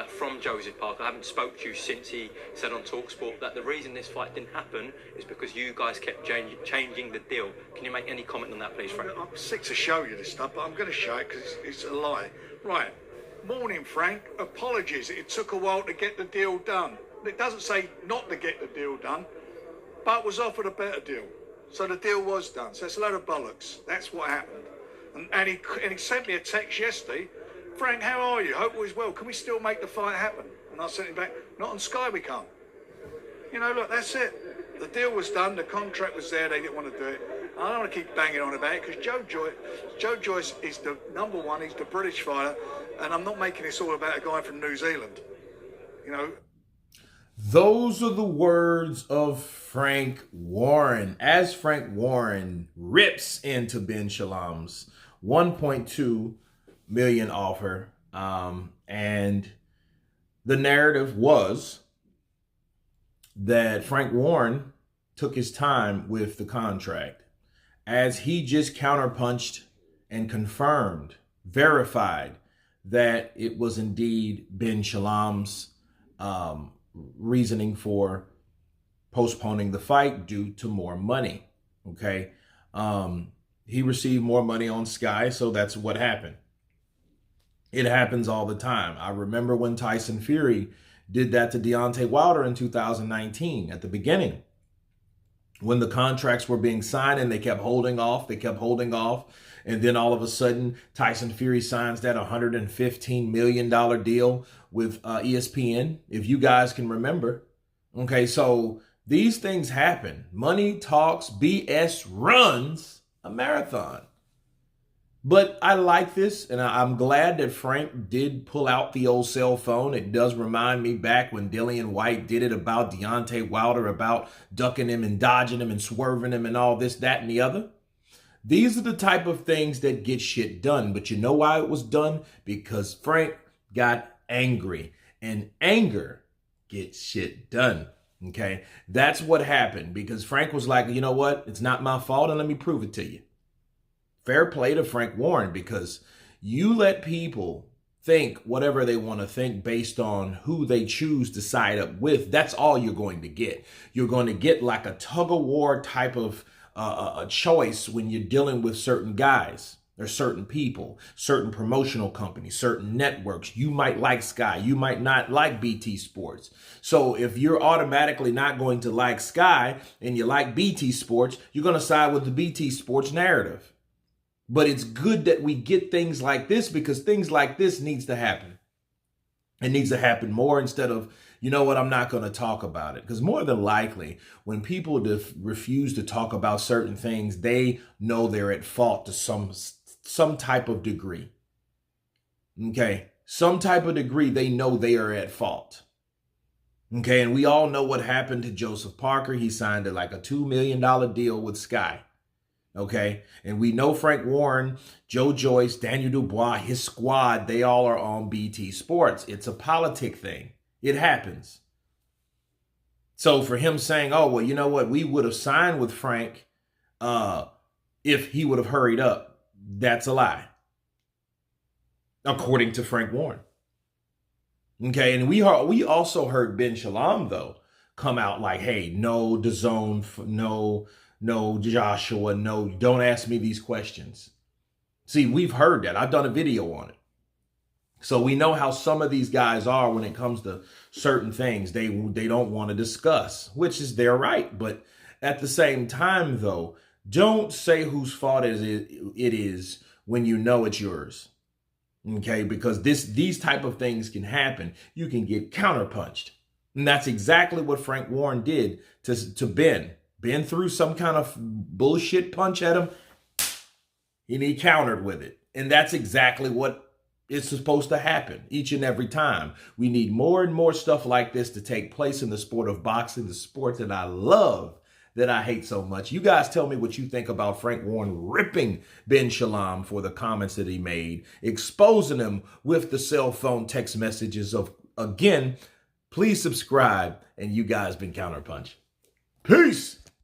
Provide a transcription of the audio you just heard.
from Joseph Parker. I haven't spoke to you since he said on TalkSport that the reason this fight didn't happen is because you guys kept changing the deal. Can you make any comment on that, please, Frank? I'm sick to show you this stuff, but I'm going to show it because it's a lie. Right. Morning, Frank. Apologies. It took a while to get the deal done. It doesn't say not to get the deal done, but was offered a better deal. So the deal was done. So it's a load of bollocks. That's what happened. And he sent me a text yesterday. Frank, how are you? Hope all is well. Can we still make the fight happen? And I sent him back, not on Sky we can't. You know, look, that's it. The deal was done. The contract was there. They didn't want to do it. I don't want to keep banging on about it because Joe Joyce is the number one. He's the British fighter. And I'm not making this all about a guy from New Zealand. You know. Those are the words of Frank Warren as Frank Warren rips into Ben Shalom's 1.2 million offer. And the narrative was that Frank Warren took his time with the contract as he just counterpunched and confirmed, verified that it was indeed Ben Shalom's reasoning for postponing the fight due to more money. Okay. He received more money on Sky, so that's what happened. It happens all the time. I remember when Tyson Fury did that to Deontay Wilder in 2019 at the beginning, when the contracts were being signed and they kept holding off. And then all of a sudden, Tyson Fury signs that $115 million deal with ESPN, if you guys can remember. Okay, so these things happen. Money talks, BS runs a marathon. But I like this, and I'm glad that Frank did pull out the old cell phone. It does remind me back when Dillian White did it about Deontay Wilder, about ducking him and dodging him and swerving him and all this, that, and the other. These are the type of things that get shit done. But you know why it was done? Because Frank got angry, and anger gets shit done. Okay, that's what happened, because Frank was like, you know what? It's not my fault, and let me prove it to you. Fair play to Frank Warren, because you let people think whatever they want to think based on who they choose to side up with. That's all you're going to get. You're going to get like a tug of war type of a choice when you're dealing with certain guys. There's certain people, certain promotional companies, certain networks. You might like Sky. You might not like BT Sports. So if you're automatically not going to like Sky and you like BT Sports, you're going to side with the BT Sports narrative. But it's good that we get things like this, because things like this needs to happen. It needs to happen more instead of, you know what, I'm not going to talk about it. Because more than likely, when people refuse to talk about certain things, they know they're at fault to some type of degree. Okay, some type of degree, they know they are at fault. Okay, and we all know what happened to Joseph Parker. He signed like a $2 million deal with Sky. Okay, and we know Frank Warren, Joe Joyce, Daniel Dubois, his squad, they all are on BT Sports. It's a politic thing. It happens. So for him saying, oh, well, you know what, we would have signed with Frank if he would have hurried up, that's a lie, according to Frank Warren. Okay, and we also heard Ben Shalom, though, come out like, hey, no DAZN, no Joshua, no, don't ask me these questions. See, we've heard that. I've done a video on it. So we know how some of these guys are when it comes to certain things they don't want to discuss, which is their right. But at the same time, though, don't say whose fault it is when you know it's yours. Okay, because these type of things can happen. You can get counterpunched. And that's exactly what Frank Warren did to Ben. Ben threw some kind of bullshit punch at him, and he countered with it. And that's exactly what is supposed to happen each and every time. We need more and more stuff like this to take place in the sport of boxing, the sport that I love, that I hate so much. You guys tell me what you think about Frank Warren ripping Ben Shalom for the comments that he made, exposing him with the cell phone text messages of, again, please subscribe, and you guys been Counterpunch. Peace.